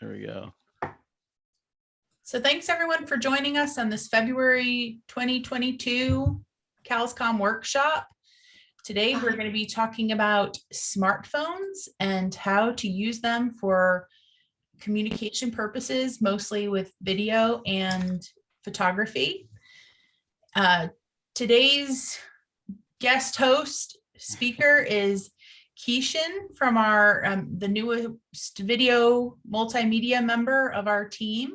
There we go. So thanks everyone for joining us on this February 2022 CALS Comm workshop. Today we're going to be talking about smartphones and how to use them for communication purposes, mostly with video and photography. Today's guest host speaker is Keishan from our the newest video multimedia member of our team.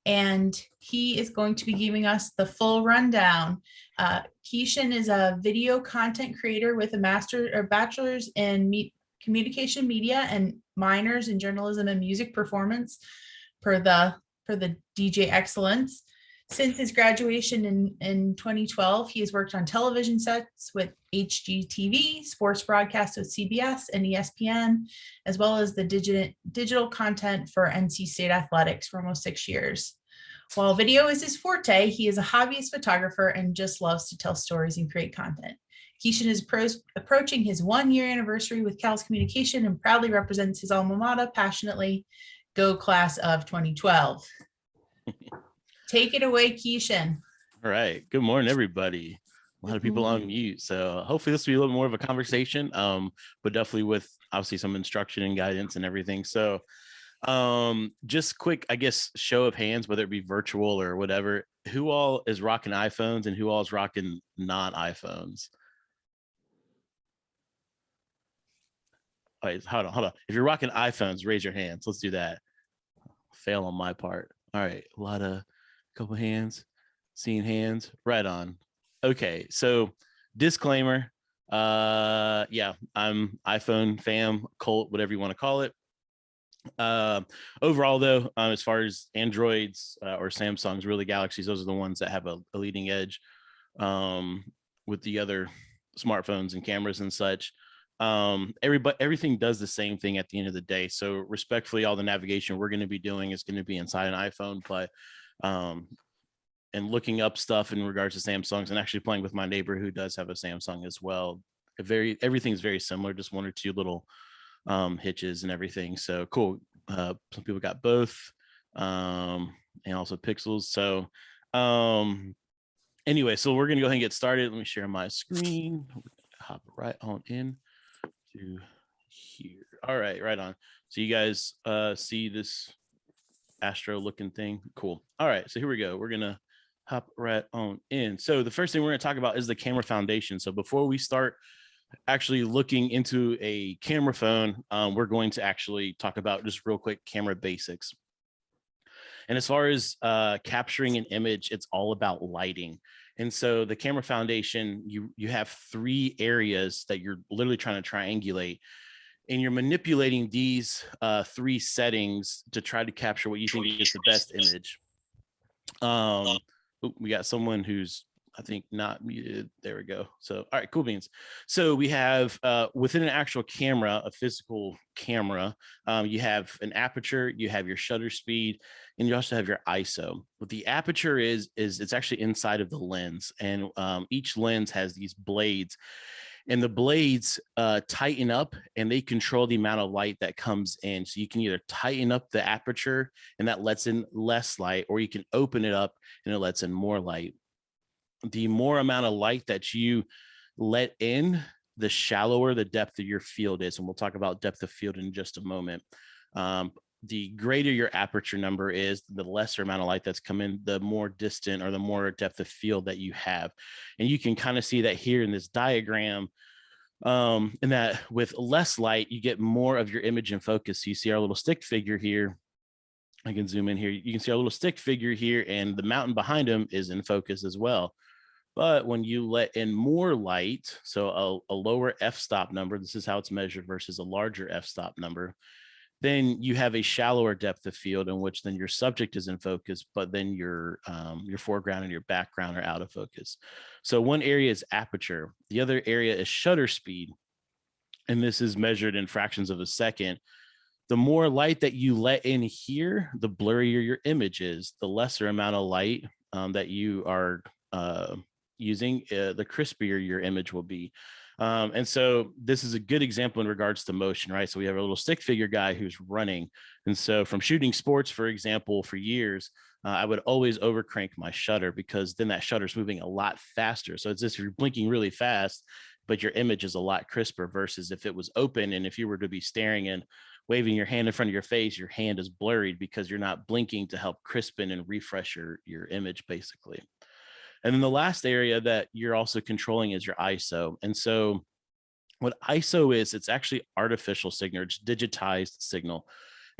And he is going to be giving us the full rundown. Keishan is a video content creator with a bachelor's in communication media and minors in journalism and music performance for the DJ Excellence. Since his graduation in 2012, he has worked on television sets with HGTV, sports broadcasts with CBS and ESPN, as well as the digital content for NC State Athletics for almost 6 years. While video is his forte, he is a hobbyist photographer and just loves to tell stories and create content. Keishan is approaching his 1-year anniversary with CALS Communication and proudly represents his alma mater passionately. Go class of 2012. Take it away, Keishan. All right. Good morning, everybody. A lot of people on mute, so hopefully this will be a little more of a conversation, but definitely with obviously some instruction and guidance and everything. So just quick, I guess, show of hands, whether it be virtual or whatever, who all is rocking iPhones and who all is rocking non-iPhones? All right, hold on. If you're rocking iPhones, raise your hands. Let's do that. Fail on my part. All right, couple hands, seeing hands, right on. Okay, so disclaimer, yeah, I'm iPhone fam, cult, whatever you want to call it. Overall though, as far as Androids or Samsungs, really Galaxies, those are the ones that have a leading edge with the other smartphones and cameras and such. Everything does the same thing at the end of the day. So respectfully, all the navigation we're going to be doing is going to be inside an iPhone, but and looking up stuff in regards to Samsungs and actually playing with my neighbor who does have a Samsung as well. Everything's very similar, just one or two little hitches and everything. So cool. Some people got both and also Pixels. So anyway, so we're gonna go ahead and get started. Let me share my screen. Hop right on in to here. All right, right on. So you guys see this Astro looking thing? Cool. All right, so here we go. We're gonna hop right on in. So the first thing we're gonna talk about is the camera foundation. So before we start actually looking into a camera phone, we're going to actually talk about just real quick camera basics. And as far as capturing an image, it's all about lighting. And so the camera foundation, you have 3 areas that you're literally trying to triangulate, and you're manipulating these 3 settings to try to capture what you think is the best image. We got someone who's, I think, not muted. There we go. So, all right, cool beans. So we have within an actual camera, a physical camera, you have an aperture, you have your shutter speed, and you also have your ISO. What the aperture is it's actually inside of the lens, and each lens has these blades, and the blades tighten up and they control the amount of light that comes in. So you can either tighten up the aperture and that lets in less light, or you can open it up and it lets in more light. The more amount of light that you let in, the shallower the depth of your field is. And we'll talk about depth of field in just a moment. The greater your aperture number is, the lesser amount of light that's come in, the more distant or the more depth of field that you have. And you can kind of see that here in this diagram, and that with less light, you get more of your image in focus. So you see our little stick figure here. I can zoom in here. You can see our little stick figure here, and the mountain behind him is in focus as well. But when you let in more light, so a lower f-stop number, this is how it's measured versus a larger f-stop number, then you have a shallower depth of field in which then your subject is in focus, but then your foreground and your background are out of focus. So one area is aperture. The other area is shutter speed. And this is measured in fractions of a second. The more light that you let in here, the blurrier your image is. The lesser amount of light that you are using, the crispier your image will be. And so this is a good example in regards to motion, right? So we have a little stick figure guy who's running. And so from shooting sports, for example, for years, I would always overcrank my shutter because then that shutter is moving a lot faster. So it's as if you're blinking really fast, but your image is a lot crisper versus if it was open. And if you were to be staring and waving your hand in front of your face, your hand is blurred because you're not blinking to help crispen and refresh your image, basically. And then the last area that you're also controlling is your ISO. And so what ISO is, it's actually artificial signal, it's digitized signal.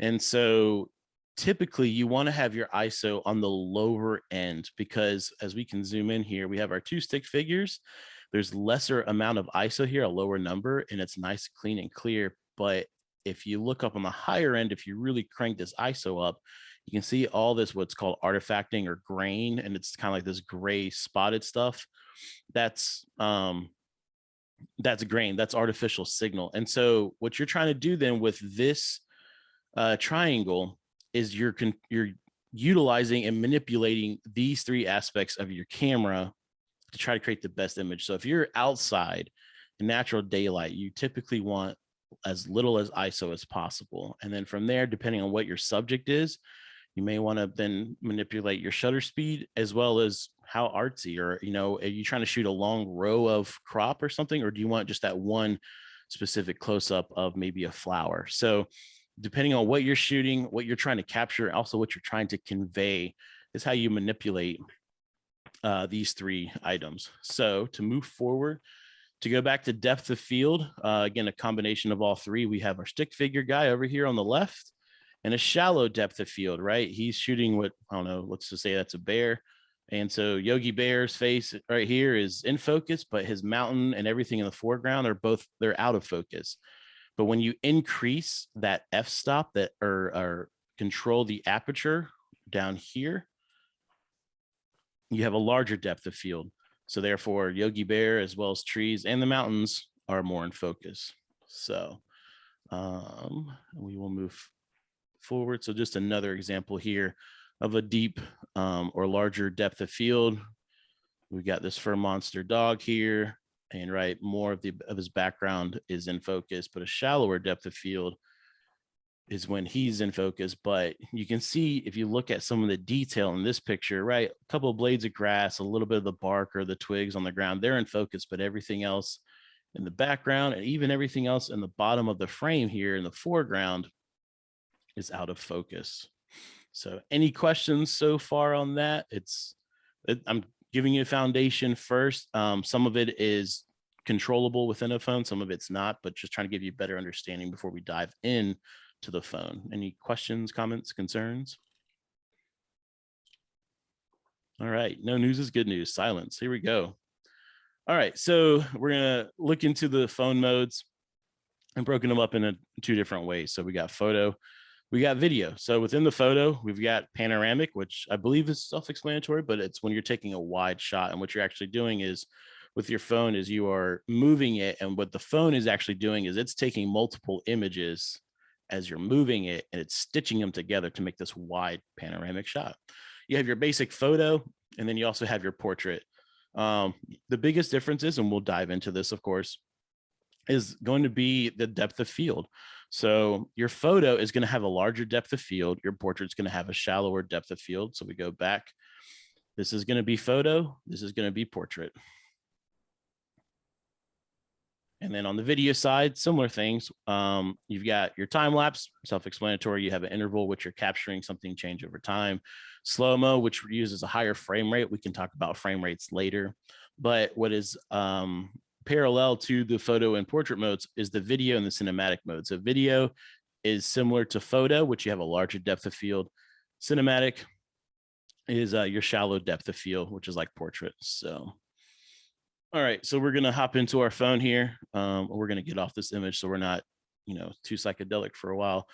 And so typically you want to have your ISO on the lower end because as we can zoom in here, we have our 2 stick figures. There's lesser amount of ISO here, a lower number, and it's nice, clean and clear. But if you look up on the higher end, if you really crank this ISO up, you can see all this, what's called artifacting or grain. And it's kind of like this gray spotted stuff. That's grain, that's artificial signal. And so what you're trying to do then with this triangle is you're utilizing and manipulating these 3 aspects of your camera to try to create the best image. So if you're outside in natural daylight, you typically want as little as ISO as possible. And then from there, depending on what your subject is, you may want to then manipulate your shutter speed as well as how artsy, or, are you trying to shoot a long row of crop or something, or do you want just that one specific close up of maybe a flower? So depending on what you're shooting, what you're trying to capture, also what you're trying to convey is how you manipulate these 3 items. So to move forward, to go back to depth of field, again, a combination of all 3. We have our stick figure guy over here on the left and a shallow depth of field, right? He's shooting what, I don't know, let's just say that's a bear. And so Yogi Bear's face right here is in focus, but his mountain and everything in the foreground they're out of focus. But when you increase that f-stop or control the aperture down here, you have a larger depth of field. So therefore Yogi Bear as well as trees and the mountains are more in focus. So we will move forward. So just another example here of a deep or larger depth of field. We've got this fur monster dog here, and right, more of his background is in focus, but a shallower depth of field is when he's in focus. But you can see if you look at some of the detail in this picture, right, a couple of blades of grass, a little bit of the bark or the twigs on the ground, they're in focus, but everything else in the background and even everything else in the bottom of the frame here in the foreground is out of focus. So any questions so far on that? I'm giving you a foundation first. Some of it is controllable within a phone, some of it's not, but just trying to give you a better understanding before we dive in to the phone. Any questions, comments, concerns? All right, no news is good news. Silence. Here we go. All right, so we're gonna look into the phone modes and broken them up in 2 different ways. So we got photo, we got video. So within the photo, we've got panoramic, which I believe is self-explanatory, but it's when you're taking a wide shot. And what you're actually doing is with your phone is you are moving it. And what the phone is actually doing is it's taking multiple images as you're moving it, and it's stitching them together to make this wide panoramic shot. You have your basic photo, and then you also have your portrait. The biggest difference is, and we'll dive into this, of course, is going to be the depth of field. So your photo is going to have a larger depth of field. Your portrait's going to have a shallower depth of field. So we go back. This is going to be photo. This is going to be portrait. And then on the video side, similar things. You've got your time lapse, self-explanatory. You have an interval, which you're capturing something change over time. Slow-mo, which uses a higher frame rate. We can talk about frame rates later. But what is parallel to the photo and portrait modes is the video and the cinematic mode. So video is similar to photo, which you have a larger depth of field. Cinematic is your shallow depth of field, which is like portrait. So, all right, so we're gonna hop into our phone here. We're gonna get off this image so we're not, too psychedelic for a while.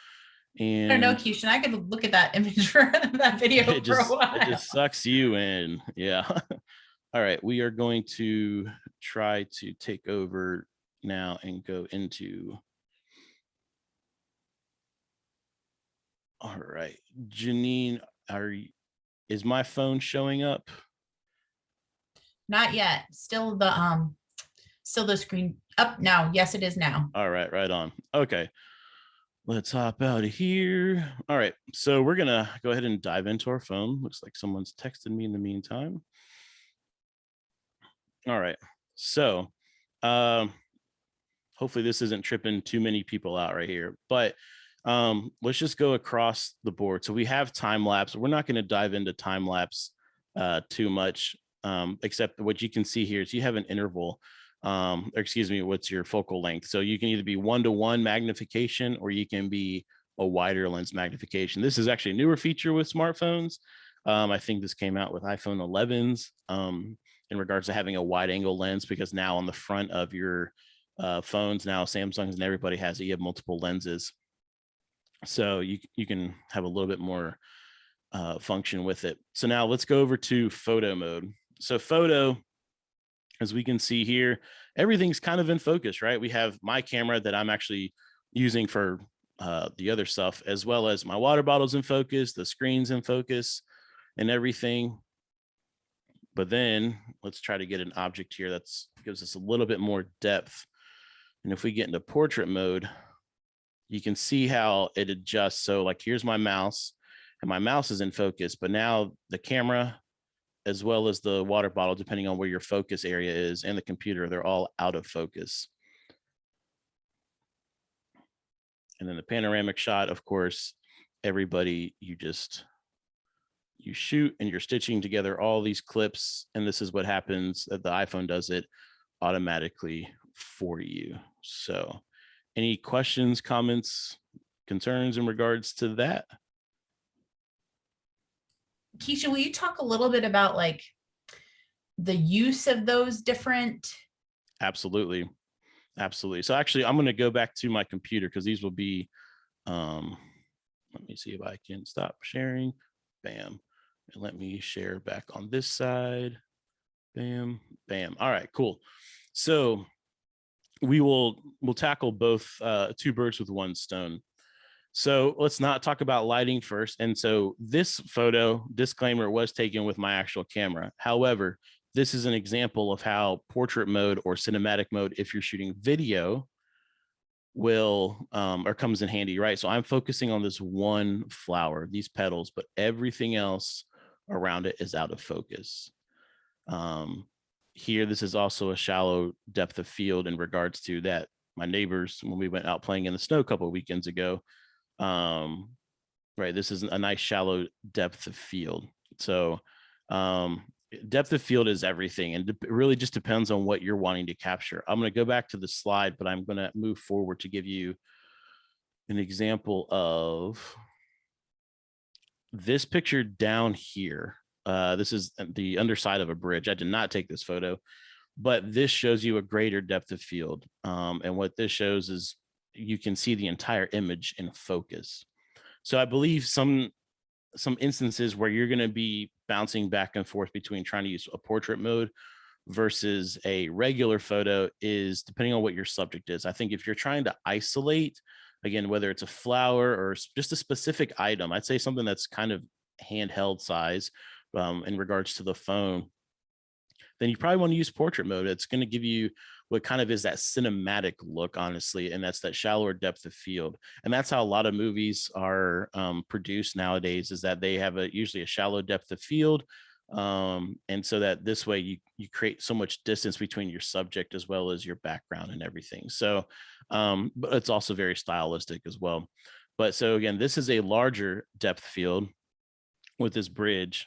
And I don't know, Keishan, I could look at that image for that video for a while. It just sucks you in. Yeah. All right, we are going to try to take over now and go into. All right, Janine, is my phone showing up? Not yet. Still the screen up now. Yes, it is now. All right, right on. Okay. Let's hop out of here. All right, so we're gonna go ahead and dive into our phone. Looks like someone's texted me in the meantime. All right, so um, hopefully this isn't tripping too many people out right here, but let's just go across the board. So we have time lapse. We're not going to dive into time lapse too much, except what you can see here is you have an interval, or excuse me, what's your focal length. So you can either be 1-to-1 magnification or you can be a wider lens magnification. This is actually a newer feature with smartphones. I think this came out with iPhone 11s in regards to having a wide angle lens, because now on the front of your phones now, Samsung's and everybody has it. You have multiple lenses, so you can have a little bit more function with it. So now let's go over to photo mode. So photo, as we can see here, everything's kind of in focus, right? We have my camera that I'm actually using for the other stuff, as well as my water bottles in focus, the screen's in focus, and everything. But then let's try to get an object here that gives us a little bit more depth. And if we get into portrait mode, you can see how it adjusts. So like, here's my mouse, and my mouse is in focus, but now the camera, as well as the water bottle, depending on where your focus area is, and the computer, they're all out of focus. And then the panoramic shot, of course, everybody, you shoot and you're stitching together all these clips. And this is what happens, that the iPhone does it automatically for you. So any questions, comments, concerns in regards to that? Keisha, will you talk a little bit about like the use of those different? Absolutely. Absolutely. So actually, I'm going to go back to my computer because these will be, let me see if I can stop sharing. Bam. And let me share back on this side. Bam, bam. All right, cool. So we'll tackle both two birds with one stone. So let's not talk about lighting first. And so this photo, disclaimer, was taken with my actual camera. However, this is an example of how portrait mode or cinematic mode, if you're shooting video, will or comes in handy, right? So I'm focusing on this one flower, these petals, but everything else around it is out of focus. Here, this is also a shallow depth of field in regards to that. My neighbors, when we went out playing in the snow a couple of weekends ago, right, this is a nice shallow depth of field. So depth of field is everything, and it really just depends on what you're wanting to capture. I'm going to go back to the slide, but I'm going to move forward to give you an example of this picture down here. This is the underside of a bridge. I did not take this photo, but this shows you a greater depth of field. And what this shows is you can see the entire image in focus. So I believe some instances where you're going to be bouncing back and forth between trying to use a portrait mode versus a regular photo is depending on what your subject is. I think if you're trying to isolate, again, whether it's a flower or just a specific item, I'd say something that's kind of handheld size in regards to the phone, then you probably want to use portrait mode. It's going to give you what kind of is that cinematic look, honestly, and that's that shallower depth of field. And that's how a lot of movies are produced nowadays, is that they have usually a shallow depth of field. And so that this way you create so much distance between your subject as well as your background and everything. So, but it's also very stylistic as well. But so again, this is a larger depth field with this bridge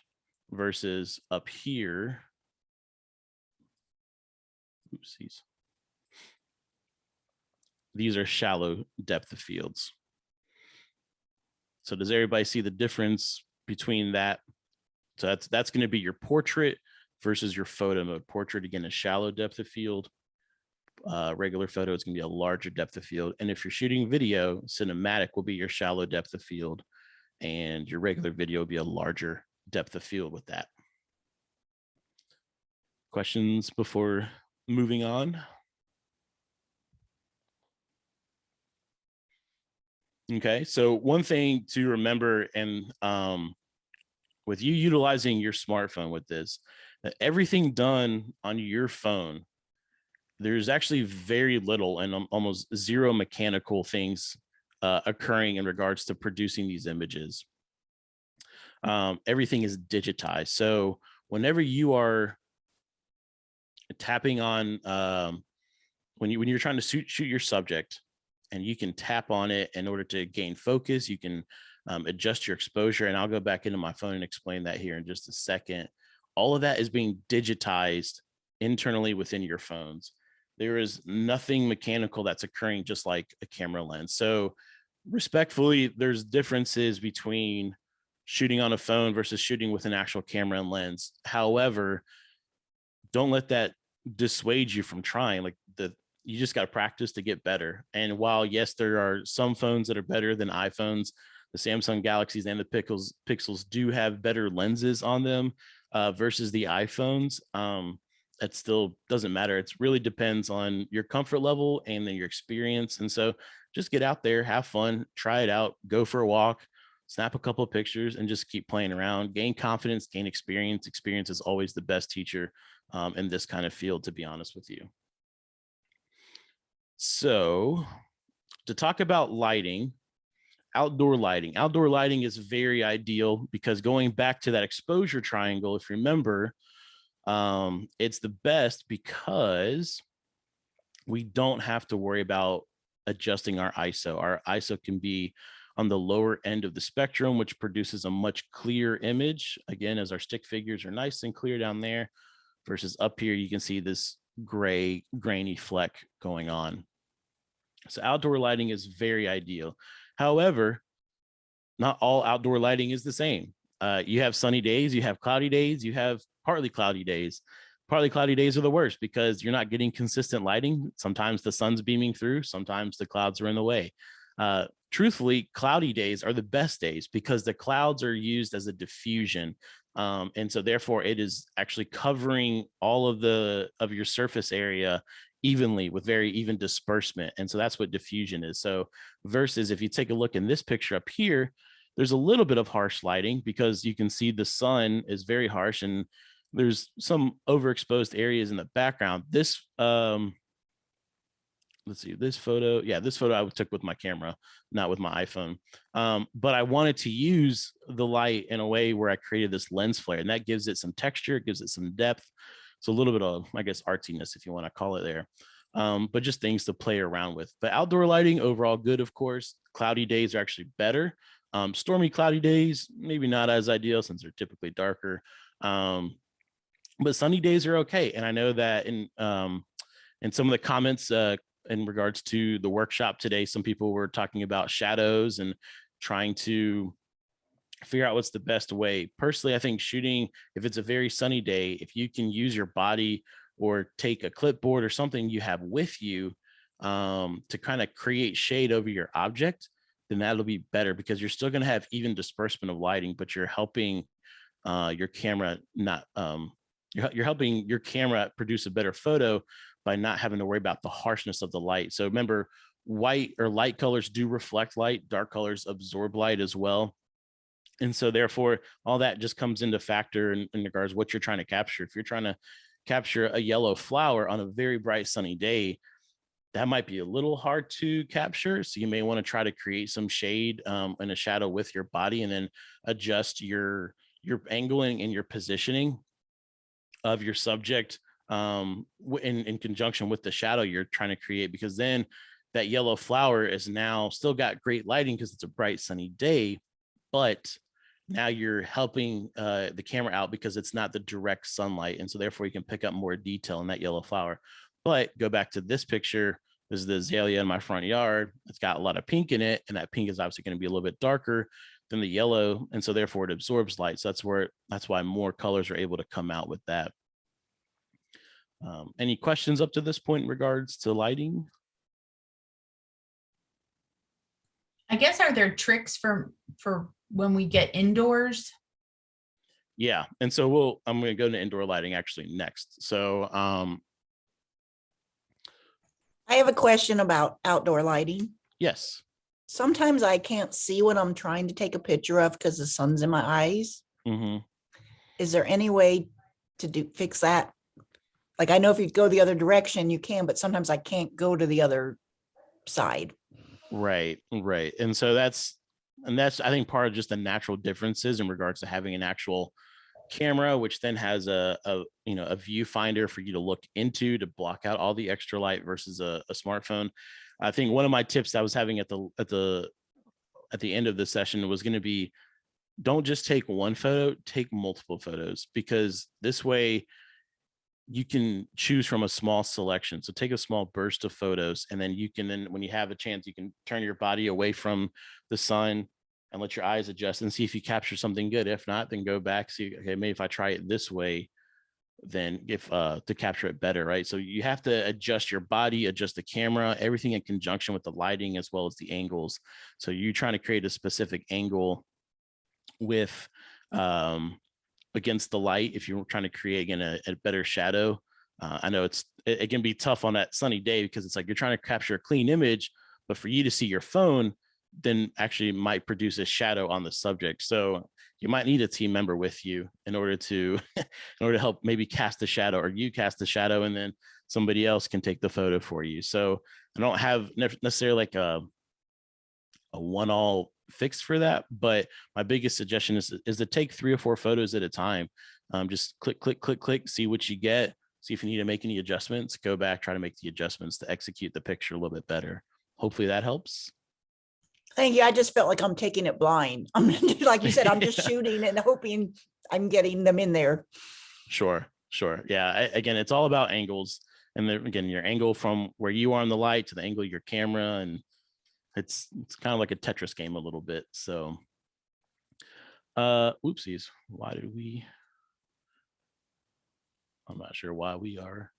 versus up here. Oopsies. These are shallow depth of fields. So does everybody see the difference between that? So that's going to be your portrait versus your photo mode. Portrait, again, a shallow depth of field. Regular photo is going to be a larger depth of field. And if you're shooting video, cinematic will be your shallow depth of field, and your regular video will be a larger depth of field with that. Questions before moving on? Okay, so one thing to remember, and with you utilizing your smartphone with this, that everything done on your phone, there's actually very little and almost zero mechanical things occurring in regards to producing these images. Everything is digitized. So whenever you are tapping on, when you're trying to shoot your subject, and you can tap on it in order to gain focus, you can adjust your exposure. And I'll go back into my phone and explain that here in just a second. All of that is being digitized internally within your phones. There is nothing mechanical that's occurring, just like a camera lens. So respectfully, there's differences between shooting on a phone versus shooting with an actual camera and lens. However, don't let that dissuade you from trying. You just got to practice to get better. And while, yes, there are some phones that are better than iPhones, the Samsung Galaxies and the Pixels do have better lenses on them versus the iPhones. That still doesn't matter. It really depends on your comfort level and then your experience. And so just get out there, have fun, try it out, go for a walk, snap a couple of pictures, and just keep playing around, gain confidence, gain experience. Experience is always the best teacher in this kind of field, to be honest with you. So to talk about lighting, outdoor lighting is very ideal, because going back to that exposure triangle, if you remember, it's the best because we don't have to worry about adjusting our ISO. Our ISO can be on the lower end of the spectrum, which produces a much clearer image. Again, as our stick figures are nice and clear down there, versus up here, you can see this gray, grainy fleck going on. So outdoor lighting is very ideal. However, not all outdoor lighting is the same. You have sunny days, you have cloudy days, you have partly cloudy days. Partly cloudy days are the worst because you're not getting consistent lighting. Sometimes the sun's beaming through, sometimes the clouds are in the way. Truthfully, cloudy days are the best days because the clouds are used as a diffusion. And so therefore it is actually covering all of your surface area evenly with very even disbursement. And so that's what diffusion is. So versus if you take a look in this picture up here, there's a little bit of harsh lighting because you can see the sun is very harsh and there's some overexposed areas in the background. This, let's see, this photo. Yeah, this photo I took with my camera, not with my iPhone. But I wanted to use the light in a way where I created this lens flare, and that gives it some texture, it gives it some depth. So a little bit of, I guess, artiness, if you want to call it there. But just things to play around with. But outdoor lighting, overall good, of course. Cloudy days are actually better. Stormy, cloudy days, maybe not as ideal since they're typically darker. But sunny days are okay. And I know that in some of the comments in regards to the workshop today, some people were talking about shadows and trying to figure out what's the best way. Personally, I think shooting, if it's a very sunny day, if you can use your body or take a clipboard or something you have with you to kind of create shade over your object, then that'll be better because you're still going to have even disbursement of lighting, but you're helping your camera not you're helping your camera produce a better photo by not having to worry about the harshness of the light. So remember, white or light colors do reflect light, dark colors absorb light as well. And so therefore, all that just comes into factor in regards to what you're trying to capture. If you're trying to capture a yellow flower on a very bright sunny day, that might be a little hard to capture. So you may want to try to create some shade and a shadow with your body and then adjust your angling and your positioning of your subject in conjunction with the shadow you're trying to create, because then that yellow flower is now still got great lighting because it's a bright sunny day, but now you're helping the camera out because it's not the direct sunlight. And so therefore you can pick up more detail in that yellow flower. But go back to this picture. This is the azalea in my front yard. It's got a lot of pink in it. And that pink is obviously going to be a little bit darker than the yellow. And so therefore it absorbs light. So that's why more colors are able to come out with that. Any questions up to this point in regards to lighting? I guess, are there tricks for when we get indoors? Yeah. And so I'm going to go into indoor lighting actually next. So I have a question about outdoor lighting. yes. Sometimes I can't see what I'm trying to take a picture of because the sun's in my eyes. Mm-hmm. Is there any way to fix that? Like, I know if you go the other direction, you can, but sometimes I can't go to the other side. Right, right. And so that's I think part of just the natural differences in regards to having an actual camera, which then has a you know a viewfinder for you to look into to block out all the extra light versus a smartphone. I think one of my tips I was having at the end of the session was going to be, don't just take one photo, take multiple photos, because this way you can choose from a small selection. So take a small burst of photos, and then you can, then when you have a chance, you can turn your body away from the sun and let your eyes adjust and see if you capture something good. If not, then go back, see, okay, maybe if I try it this way, then if to capture it better, right? So you have to adjust your body, adjust the camera, everything in conjunction with the lighting as well as the angles. So you're trying to create a specific angle with against the light if you're trying to create again a better shadow. I know it can be tough on that sunny day because it's like you're trying to capture a clean image, but for you to see your phone then actually might produce a shadow on the subject. So you might need a team member with you in order to in order to help maybe cast the shadow, or you cast the shadow and then somebody else can take the photo for you. So I don't have necessarily like a one all fix for that, but my biggest suggestion is to take 3 or 4 photos at a time. Just click, click, click, click, see what you get, see if you need to make any adjustments, go back, try to make the adjustments to execute the picture a little bit better. Hopefully that helps. Thank you. I just felt like I'm taking it blind. I'm like you said, I'm just shooting and hoping I'm getting them in there. Sure. Yeah. Again, it's all about angles. And then again, your angle from where you are on the light to the angle of your camera, and it's kind of like a Tetris game a little bit. So oopsies. I'm not sure why we are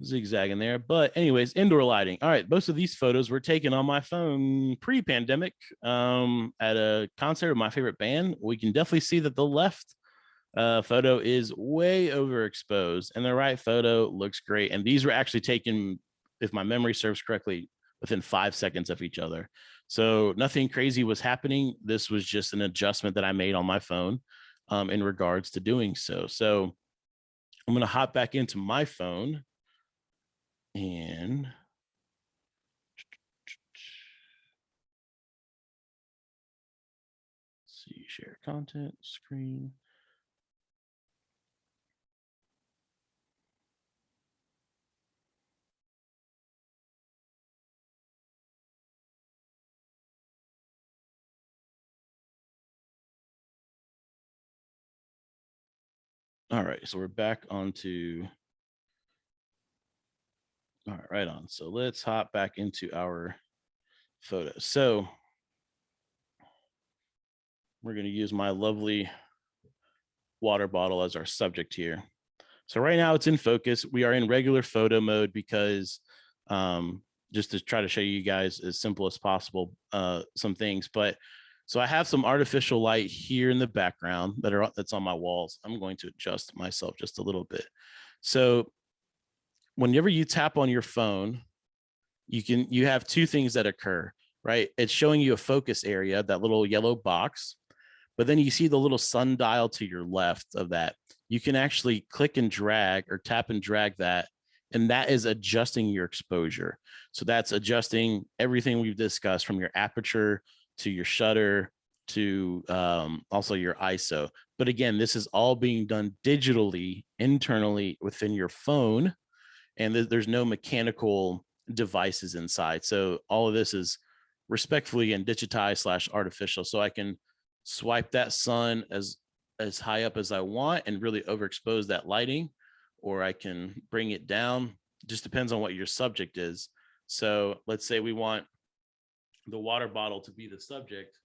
zigzagging there, but anyways, indoor lighting. All right, most of these photos were taken on my phone pre-pandemic at a concert of my favorite band. We can definitely see that the left photo is way overexposed and the right photo looks great. And these were actually taken, if my memory serves correctly, within 5 seconds of each other. So nothing crazy was happening. This was just an adjustment that I made on my phone in regards to doing so. So I'm going to hop back into my phone and see, share content, screen. All right, so we're back onto, all right, right on. So let's hop back into our photo. So we're going to use my lovely water bottle as our subject here. So right now it's in focus. We are in regular photo mode because just to try to show you guys as simple as possible some things. But so I have some artificial light here in the background that's on my walls. I'm going to adjust myself just a little bit. So whenever you tap on your phone, you have 2 things that occur, right? It's showing you a focus area, that little yellow box, but then you see the little sundial to your left of that. You can actually click and drag or tap and drag that, and that is adjusting your exposure. So that's adjusting everything we've discussed, from your aperture to your shutter to also your ISO. But again, this is all being done digitally, internally within your phone, and there's no mechanical devices inside. So all of this is respectfully and digitized / artificial. So I can swipe that sun as high up as I want and really overexpose that lighting, or I can bring it down. It just depends on what your subject is. So let's say we want the water bottle to be the subject.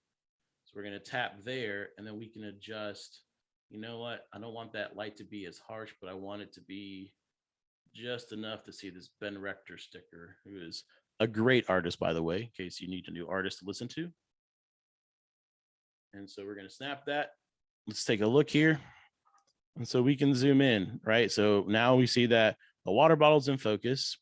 So we're going to tap there, and then we can adjust. You know what? I don't want that light to be as harsh, but I want it to be just enough to see this Ben Rector sticker, who is a great artist, by the way, in case you need a new artist to listen to. And so we're going to snap that. Let's take a look here. And so we can zoom in, right? So now we see that the water bottle's in focus.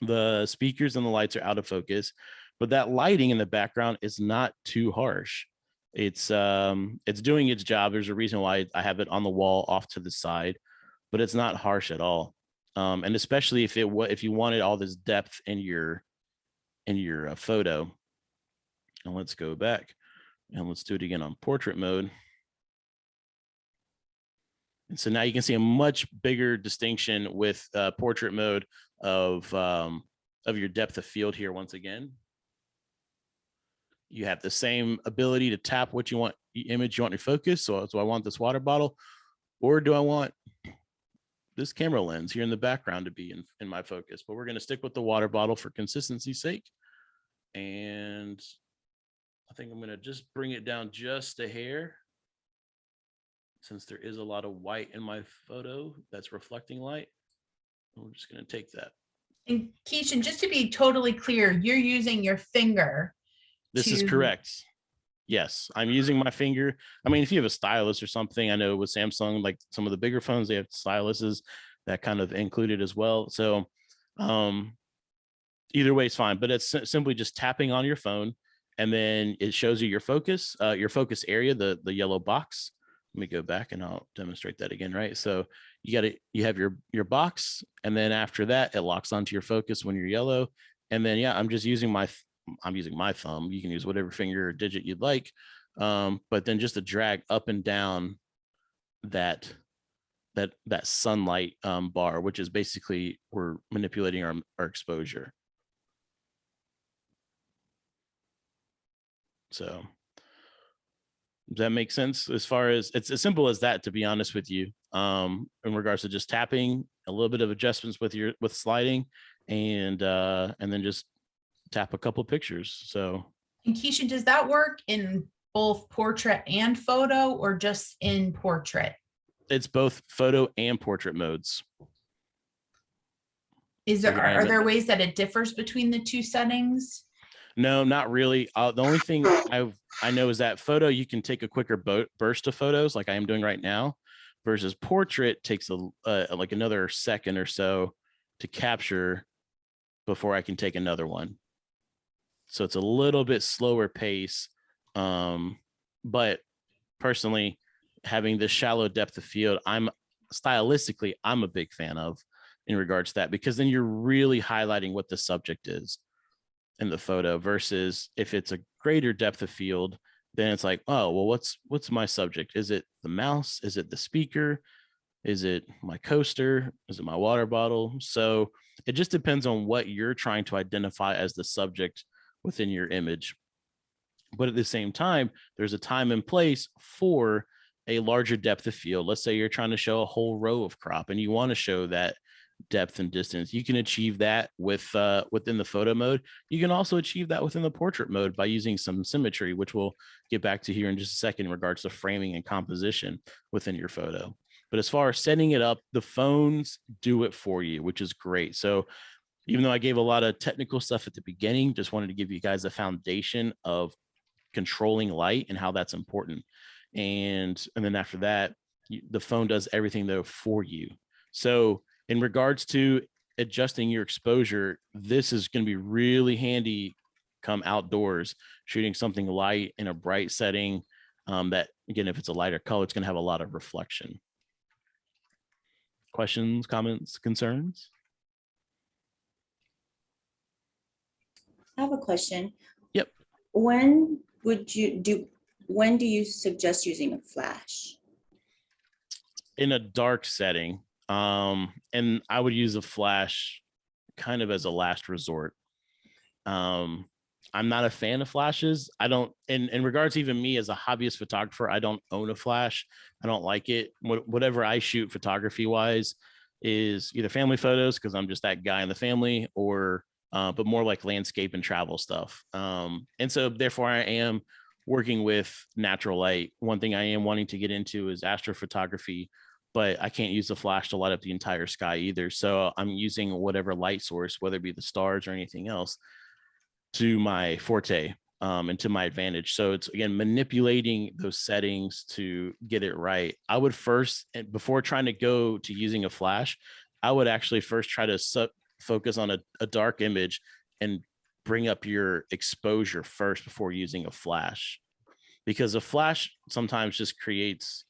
The speakers and the lights are out of focus, but that lighting in the background is not too harsh. It's doing its job. There's a reason why I have it on the wall off to the side, but it's not harsh at all. And especially if you wanted all this depth in your in your photo. And let's go back and let's do it again on portrait mode. And so now you can see a much bigger distinction with portrait mode of your depth of field here. Once again, you have the same ability to tap what you want, the image you want your focus. So do I want this water bottle, or do I want this camera lens here in the background to be in my focus? But we're going to stick with the water bottle for consistency's sake. And I think I'm going to just bring it down just a hair, since there is a lot of white in my photo that's reflecting light. We're just going to take that. And Keishan, just to be totally clear, you're using your finger. This is correct. Yes, I'm using my finger. I mean, if you have a stylus or something, I know with Samsung, like some of the bigger phones, they have styluses that kind of included as well. So either way is fine, but it's simply just tapping on your phone, and then it shows you your focus area, the yellow box. Let me go back and I'll demonstrate that again, right? So you have your box, and then after that, it locks onto your focus when you're yellow. And then, yeah, I'm using my thumb. You can use whatever finger or digit you'd like. But then just to drag up and down that sunlight bar, which is basically we're manipulating our exposure. So does that make sense? As far as it's as simple as that, to be honest with you, in regards to just tapping, a little bit of adjustments with sliding, and then just tap a couple pictures. So, And Keisha, does that work in both portrait and photo, or just in portrait? It's both photo and portrait modes. Are there ways that it differs between the two settings? No, not really. The only thing I know is that photo, you can take a quicker burst of photos like I am doing right now, versus portrait takes like another second or so to capture before I can take another one. So it's a little bit slower pace. But personally, having this shallow depth of field, stylistically, I'm a big fan of in regards to that, because then you're really highlighting what the subject is in the photo, versus if it's a greater depth of field, then it's like, oh, well, what's my subject? Is it the mouse? Is it the speaker? Is it my coaster? Is it my water bottle? So it just depends on what you're trying to identify as the subject within your image. But at the same time, there's a time and place for a larger depth of field. Let's say you're trying to show a whole row of crop and you want to show that depth and distance. You can achieve that within the photo mode. You can also achieve that within the portrait mode by using some symmetry, which we'll get back to here in just a second in regards to framing and composition within your photo. But as far as setting it up, the phones do it for you, which is great. So even though I gave a lot of technical stuff at the beginning, just wanted to give you guys a foundation of controlling light and how that's important. And then after that, the phone does everything though for you. So in regards to adjusting your exposure, this is going to be really handy come outdoors, shooting something light in a bright setting. That, again, if it's a lighter color, it's going to have a lot of reflection. Questions, comments, concerns? I have a question. Yep. When do you suggest using a flash? In a dark setting. And I would use a flash kind of as a last resort. I'm not a fan of flashes. I don't, in regards to even me as a hobbyist photographer, I don't own a flash. I don't like it. Whatever I shoot photography wise is either family photos, because I'm just that guy in the family, or but more like landscape and travel stuff. And so therefore I am working with natural light. One thing I am wanting to get into is astrophotography, but I can't use the flash to light up the entire sky either. So I'm using whatever light source, whether it be the stars or anything else, to my forte and to my advantage. So it's, again, manipulating those settings to get it right. I would first, before trying to go to using a flash, I would actually first try to focus on a dark image and bring up your exposure first before using a flash, because a flash sometimes just creates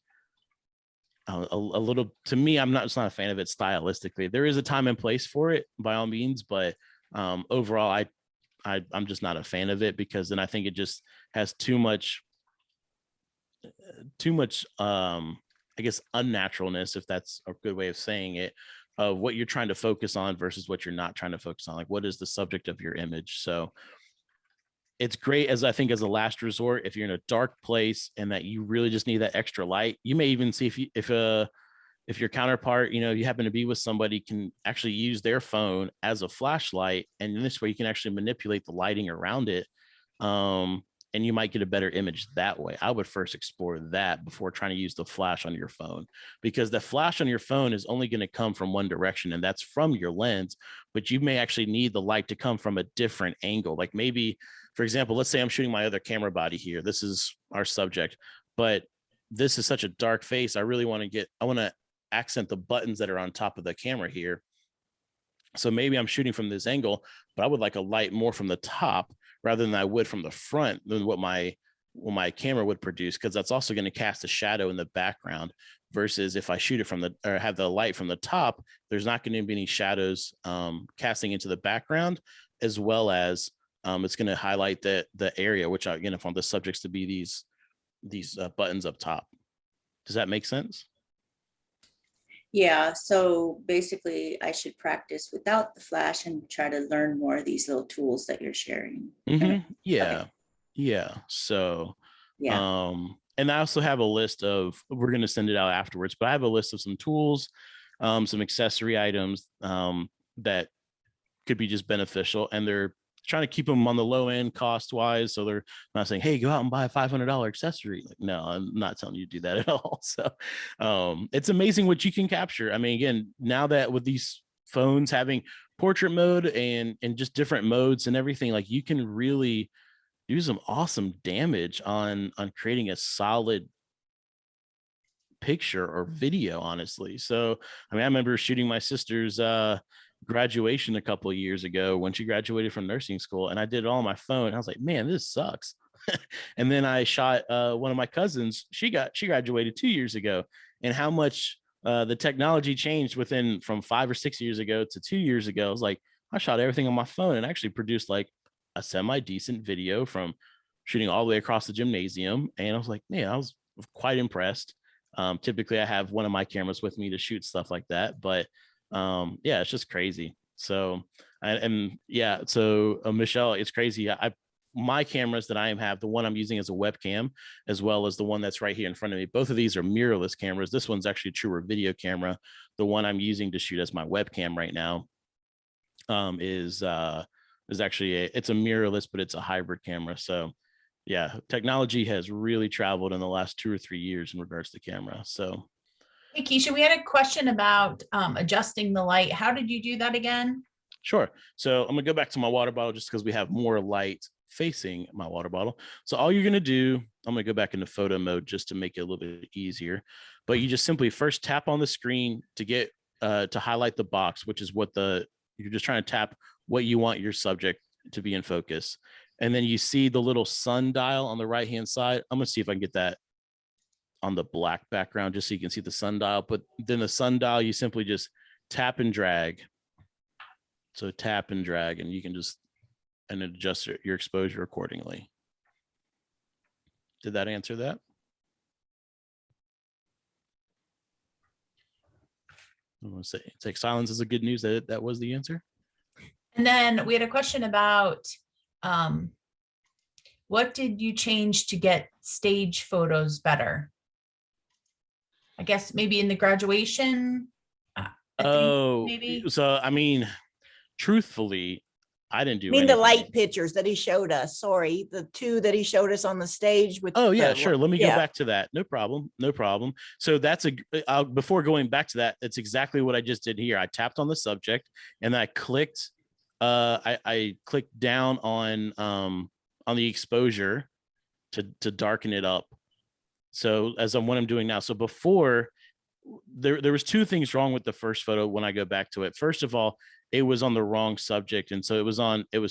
a little, to me, it's not a fan of it stylistically. There is a time and place for it by all means, but overall, I'm just not a fan of it, because then I think it just has too much I guess unnaturalness, if that's a good way of saying it, of what you're trying to focus on versus what you're not trying to focus on. Like, what is the subject of your image? So it's great, as I think, as a last resort, if you're in a dark place and that you really just need that extra light. You may even see if your counterpart, you happen to be with somebody, can actually use their phone as a flashlight, and in this way you can actually manipulate the lighting around it, and you might get a better image that way. I would first explore that before trying to use the flash on your phone, because the flash on your phone is only going to come from one direction, and that's from your lens. But you may actually need the light to come from a different angle. Like, maybe, for example, let's say I'm shooting my other camera body here. This is our subject, but this is such a dark face. I want to accent the buttons that are on top of the camera here. So maybe I'm shooting from this angle, but I would like a light more from the top rather than I would from the front, than what my camera would produce, because that's also going to cast a shadow in the background. Versus if I shoot it from or have the light from the top, there's not going to be any shadows casting into the background, as well as it's going to highlight the area, which again, if I want the subjects to be these buttons up top. Does that make sense? Yeah, so basically I should practice without the flash and try to learn more of these little tools that you're sharing. Yeah. Okay. Yeah. So, Yeah. and I also have a list of, we're going to send it out afterwards, but I have a list of some tools, some accessory items that could be just beneficial, and they're trying to keep them on the low end cost wise. So they're not saying, hey, go out and buy a $500 accessory. Like, no, I'm not telling you to do that at all. So it's amazing what you can capture. I mean, again, now that with these phones having portrait mode and just different modes and everything, like, you can really do some awesome damage on creating a solid picture or video, honestly. So I mean, I remember shooting my sister's graduation a couple of years ago when she graduated from nursing school, and I did it all on my phone. I was like, man, this sucks. And then I shot one of my cousins. She graduated 2 years ago, and how much the technology changed from 5 or 6 years ago to 2 years ago. I was like, I shot everything on my phone and actually produced like a semi-decent video from shooting all the way across the gymnasium. And I was like, man, I was quite impressed. Typically I have one of my cameras with me to shoot stuff like that, but yeah, it's just crazy. So Michelle, it's crazy. My cameras that I have, the one I'm using as a webcam, as well as the one that's right here in front of me, both of these are mirrorless cameras. This one's actually a truer video camera. The one I'm using to shoot as my webcam right now is actually it's a mirrorless, but it's a hybrid camera. So yeah, technology has really traveled in the last 2 or 3 years in regards to camera. So Hey, Keisha, we had a question about adjusting the light. How did you do that again? sure. So I'm gonna go back to my water bottle just because we have more light facing my water bottle. So all you're gonna do, I'm gonna go back into photo mode just to make it a little bit easier. But you just simply first tap on the screen to get to highlight the box, which is what you're just trying to tap what you want your subject to be in focus. And then you see the little sun dial on the right hand side. I'm gonna see if I can get that on the black background just so you can see the sundial. But then the sundial, you simply just tap and drag. So tap and drag, and you can just adjust your exposure accordingly. Did that answer that? I'm going to say take silence as a good news that was the answer. And then we had a question about what did you change to get stage photos better? I guess maybe in the graduation. Maybe. So I mean, truthfully, I didn't do I mean, the anything. light pictures that he showed us. Sorry, the two that he showed us on the stage with. Oh yeah, the- sure. Let me go yeah. back to that. No problem. No problem. So that's before going back to that, it's exactly what I just did here. I tapped on the subject and I clicked. I clicked down on the exposure to darken it up. So what I'm doing now. So before there was two things wrong with the first photo when I go back to it. First of all, it was on the wrong subject. And so it was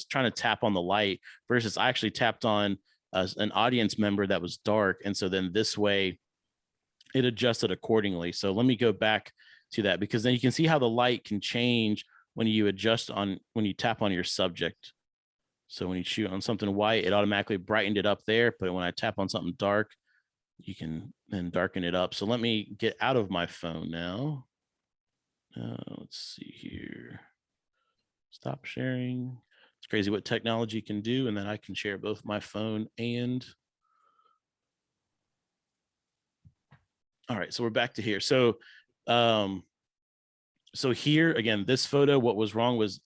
trying to tap on the light versus I actually tapped on an audience member that was dark. And so then this way it adjusted accordingly. So let me go back to that, because then you can see how the light can change when you tap on your subject. So when you shoot on something white, it automatically brightened it up there. But when I tap on something dark, you can then darken it up. So let me get out of my phone now. Let's see here. Stop sharing. It's crazy what technology can do. And then I can share both my phone and. All right, so we're back to here. So here again, this photo, what was wrong was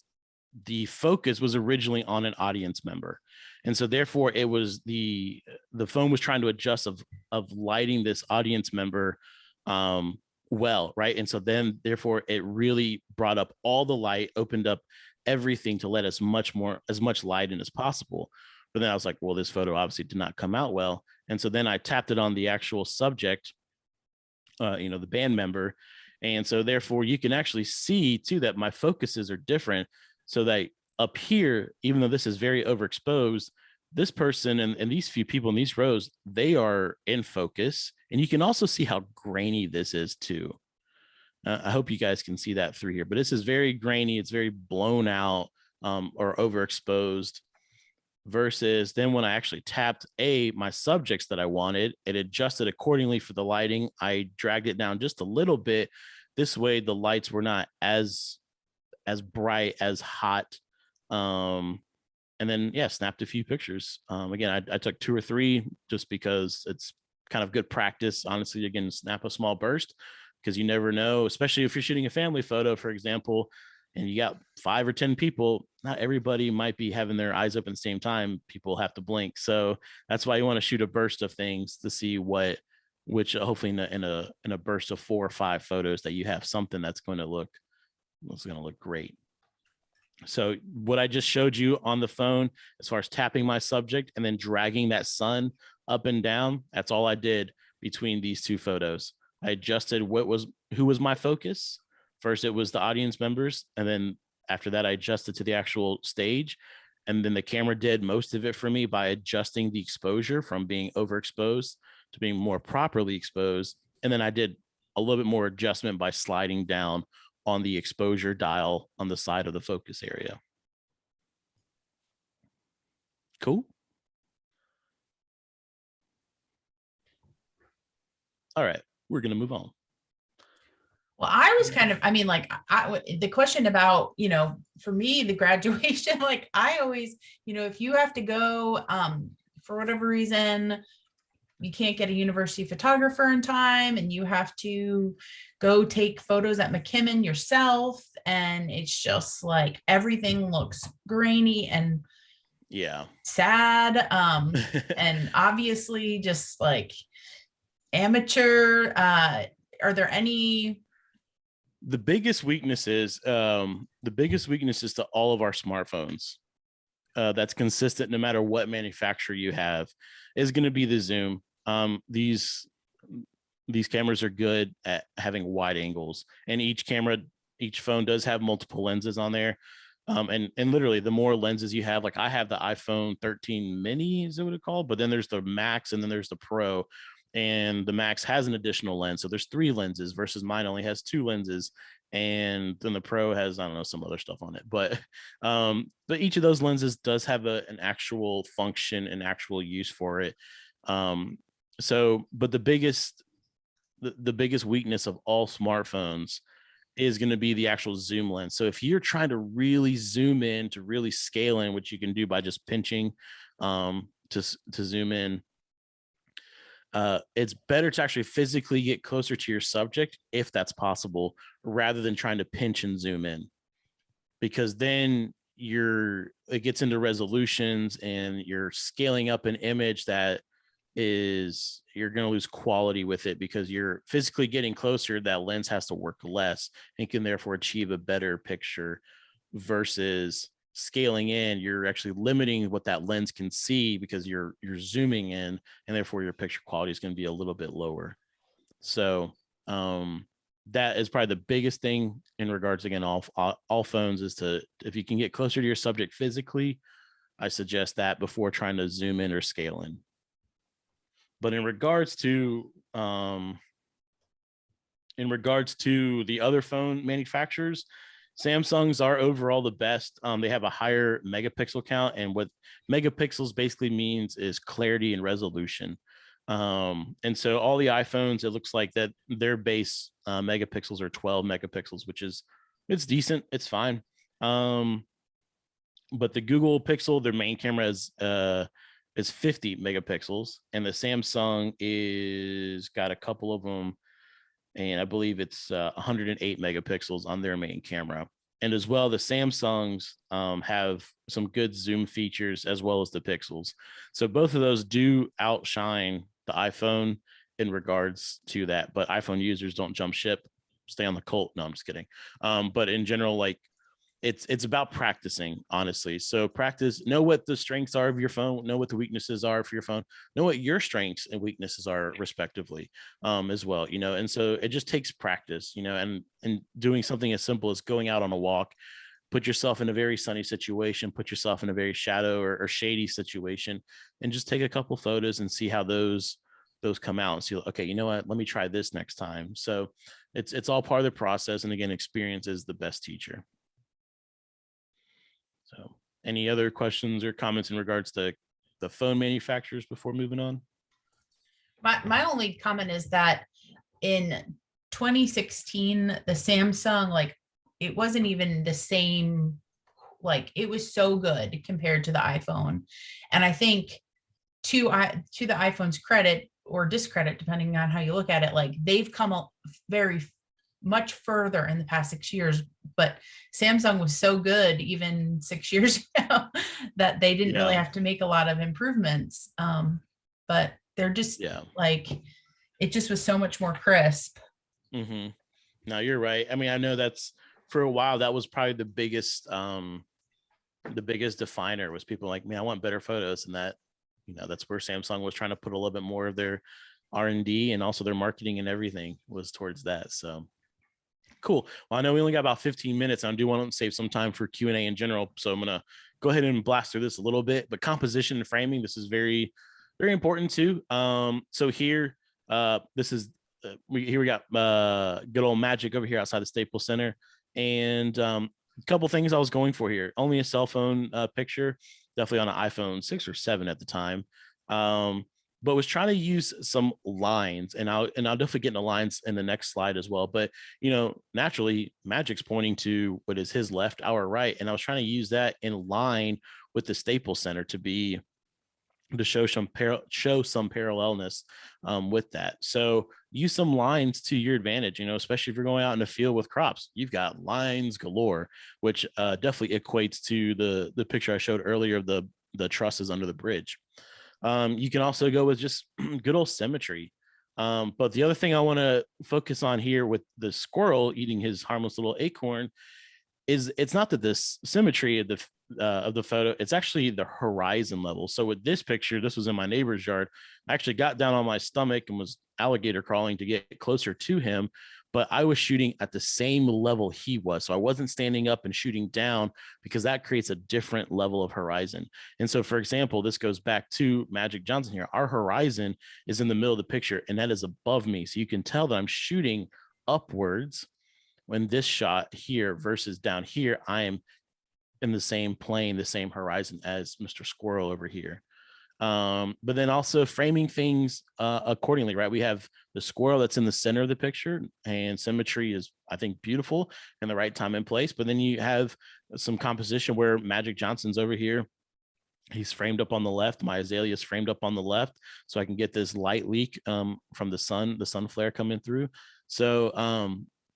the focus was originally on an audience member. And so therefore it was the phone was trying to adjust of lighting this audience member well, right? And so then therefore it really brought up all the light, opened up everything to let us as much light in as possible. But then I was like, well, this photo obviously did not come out well. And so then I tapped it on the actual subject, the band member. And so therefore you can actually see too that my focuses are different. So that up here, even though this is very overexposed, this person and these few people in these rows, they are in focus. And you can also see how grainy this is too. I hope you guys can see that through here, but this is very grainy. It's very blown out or overexposed. Versus then when I actually tapped my subjects that I wanted, it adjusted accordingly for the lighting. I dragged it down just a little bit. This way the lights were not as bright, as hot. And then, snapped a few pictures. Again, I took 2 or 3 just because it's kind of good practice. Honestly, again, snap a small burst because you never know, especially if you're shooting a family photo, for example, and you got 5 or 10 people, not everybody might be having their eyes open at the same time. People have to blink. So that's why you want to shoot a burst of things to see which hopefully in a burst of 4 or 5 photos that you have something that's going to look great. So what I just showed you on the phone, as far as tapping my subject and then dragging that sun up and down, that's all I did between these 2 photos. I adjusted who was my focus. First, it was the audience members. And then after that, I adjusted to the actual stage. And then the camera did most of it for me by adjusting the exposure from being overexposed to being more properly exposed. And then I did a little bit more adjustment by sliding down on the exposure dial on the side of the focus area. Cool. All right, we're going to move on. Well, I was kind of, the question about, for me, the graduation, like I always, if you have to go, for whatever reason, you can't get a university photographer in time and you have to go take photos at McKimmon yourself. And it's just like, everything looks grainy and sad. And obviously just like amateur, are there any? The biggest weakness is to all of our smartphones. That's consistent no matter what manufacturer you have, is going to be the zoom. These cameras are good at having wide angles, and each phone does have multiple lenses on there. And literally the more lenses you have, like I have the iPhone 13 mini, is what it's called, but then there's the Max and then there's the Pro, and the Max has an additional lens. So there's 3 lenses versus mine only has 2 lenses. And then the Pro has, I don't know, some other stuff on it, but each of those lenses does have an actual function and actual use for it. But the biggest weakness of all smartphones is going to be the actual zoom lens. So if you're trying to really zoom in, to really scale in, which you can do by just pinching to zoom in, it's better to actually physically get closer to your subject if that's possible, rather than trying to pinch and zoom in, because then it gets into resolutions and you're scaling up an image that you're going to lose quality with it, because you're physically getting closer. That lens has to work less and can therefore achieve a better picture, versus scaling in, you're actually limiting what that lens can see because you're zooming in, and therefore your picture quality is going to be a little bit lower. So that is probably the biggest thing in regards, again, all phones, is if you can get closer to your subject physically, I suggest that before trying to zoom in or scale in. But in regards to the other phone manufacturers, Samsungs are overall the best. They have a higher megapixel count, and what megapixels basically means is clarity and resolution. And so all the iPhones, it looks like that their base megapixels are 12 megapixels, which is, it's decent, it's fine. But the Google Pixel, their main camera is 50 megapixels, and the Samsung is got a couple of them, and I believe it's 108 megapixels on their main camera. And as well, the Samsungs have some good zoom features as well as the Pixels. So both of those do outshine the iPhone in regards to that. But iPhone users don't jump ship, stay on the cult. No, I'm just kidding. But in general, like, it's about practicing, honestly. So practice, know what the strengths are of your phone, know what the weaknesses are for your phone, know what your strengths and weaknesses are respectively, as well, you know. And so it just takes practice, you know, and doing something as simple as going out on a walk, put yourself in a very sunny situation, put yourself in a very shadow or shady situation, and just take a couple photos and see how those come out, and see, okay, you know what, let me try this next time. So it's all part of the process. And again, experience is the best teacher. So any other questions or comments in regards to the phone manufacturers before moving on? My only comment is that in 2016, the Samsung, like, it wasn't even the same, like, it was so good compared to the iPhone. And I think to the iPhone's credit or discredit, depending on how you look at it, like, they've come up very much further in the past 6 years, but Samsung was so good even 6 years ago that they didn't really have to make a lot of improvements. But they're just like, it just was so much more crisp. Mm-hmm. No, you're right. I mean, I know that's, for a while, that was probably the biggest definer, was people like, man, I want better photos. And that, you know, that's where Samsung was trying to put a little bit more of their R&D and also their marketing and everything was towards that. So cool. Well, I know we only got about 15 minutes. And I do want to save some time for Q&A in general. So I'm going to go ahead and blast through this a little bit, but composition and framing, this is very, very important too. So here, this is, we got good old Magic over here outside the Staples Center. And a couple things I was going for here. Only a cell phone picture, definitely on an iPhone 6 or 7 at the time. But was trying to use some lines, and I'll definitely get into lines in the next slide as well. But, you know, naturally Magic's pointing to what is his left, our right. And I was trying to use that in line with the Staples Center to show some parallelness with that. So use some lines to your advantage, you know, especially if you're going out in the field with crops, you've got lines galore, which definitely equates to the picture I showed earlier of the trusses under the bridge. You can also go with just good old symmetry. But the other thing I want to focus on here with the squirrel eating his harmless little acorn is, it's not that this symmetry of the photo, it's actually the horizon level. So with this picture, this was in my neighbor's yard. I actually got down on my stomach and was alligator crawling to get closer to him, but I was shooting at the same level he was. So I wasn't standing up and shooting down, because that creates a different level of horizon. And so, for example, this goes back to Magic Johnson here. Our horizon is in the middle of the picture, and that is above me. So you can tell that I'm shooting upwards when this shot here versus down here, I am in the same plane, the same horizon as Mr. Squirrel over here. But then also framing things accordingly, right? We have the squirrel that's in the center of the picture, and symmetry is, I think, beautiful in the right time and place. But then you have some composition where Magic Johnson's over here. He's framed up on the left. My azalea is framed up on the left, so I can get this light leak from the sun flare coming through. So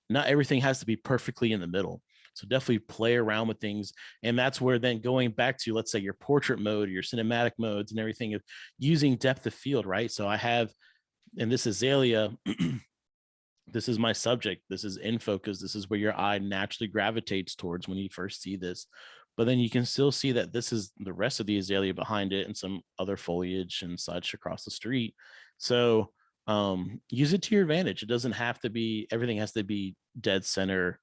not everything has to be perfectly in the middle. So definitely play around with things. And that's where then going back to, let's say, your portrait mode, your cinematic modes and everything, of using depth of field, right? So I have, in this azalea, this is my subject. This is in focus. This is where your eye naturally gravitates towards when you first see this. But then you can still see that this is the rest of the azalea behind it and some other foliage and such across the street. So use it to your advantage. It doesn't have to be, everything has to be dead center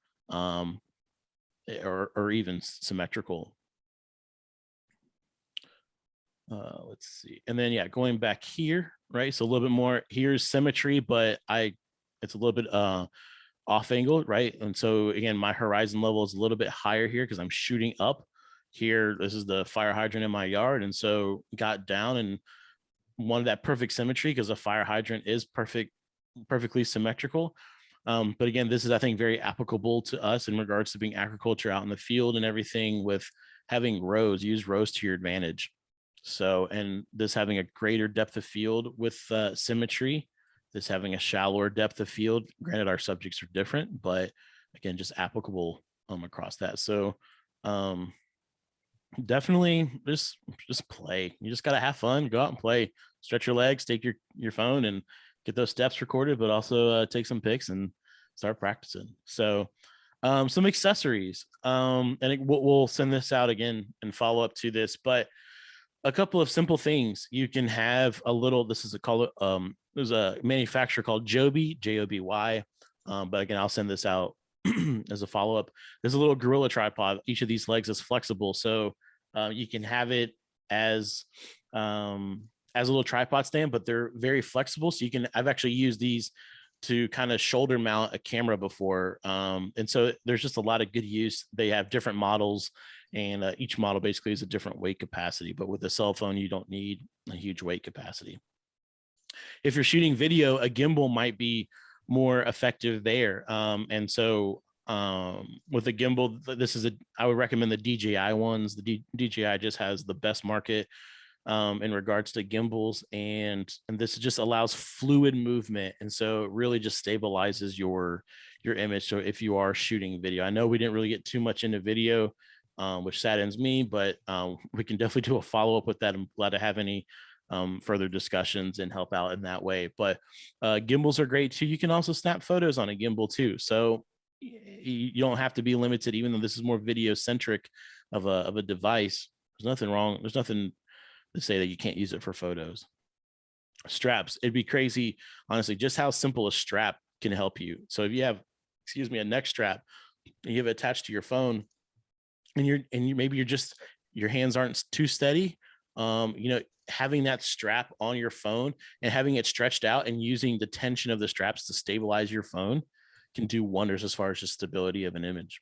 or even symmetrical. Let's see. And then, yeah, going back here, right? So a little bit more, here's symmetry, but it's a little bit off angle, right? And so again, my horizon level is a little bit higher here because I'm shooting up here. This is the fire hydrant in my yard. And so got down and wanted that perfect symmetry because a fire hydrant is perfectly symmetrical. But again, this is, I think, very applicable to us in regards to being agriculture out in the field and everything, with having rows, use rows to your advantage. So, and this having a greater depth of field with symmetry, this having a shallower depth of field. Granted, our subjects are different, but again, just applicable across that. So definitely just play. You just got to have fun, go out and play, stretch your legs, take your phone and get those steps recorded, but also take some pics and start practicing. So some accessories, and we'll send this out again and follow up to this, but a couple of simple things. You can have a little, this is a call, there's a manufacturer called Joby, Joby. But again, I'll send this out as a follow-up. There's a little gorilla tripod. Each of these legs is flexible. So you can have it as a little tripod stand, but they're very flexible. So I've actually used these to kind of shoulder mount a camera before. And so there's just a lot of good use. They have different models, and each model basically is a different weight capacity, but with a cell phone, you don't need a huge weight capacity. If you're shooting video, a gimbal might be more effective there. And so with a gimbal, I would recommend the DJI ones. The DJI just has the best market in regards to gimbals, and this just allows fluid movement, and so it really just stabilizes your image. So if you are shooting video, I know we didn't really get too much into video, which saddens me, but we can definitely do a follow-up with that. I'm glad to have any further discussions and help out in that way. But gimbals are great too. You can also snap photos on a gimbal too, so you don't have to be limited. Even though this is more video centric of a device, there's nothing wrong. There's nothing to say that you can't use it for photos. Straps, it'd be crazy, honestly, just how simple a strap can help you. So if you have, a neck strap, and you have it attached to your phone, and maybe your hands aren't too steady, having that strap on your phone and having it stretched out and using the tension of the straps to stabilize your phone can do wonders as far as just stability of an image.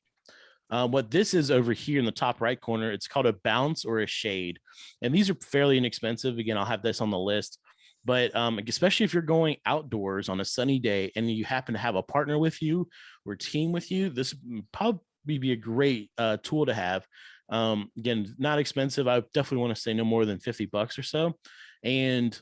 What this is over here in the top right corner, it's called a bounce or a shade. And these are fairly inexpensive. Again, I'll have this on the list, but especially if you're going outdoors on a sunny day and you happen to have a partner with you or team with you, this would probably be a great tool to have. Again, not expensive. I definitely want to say no more than $50 or so. And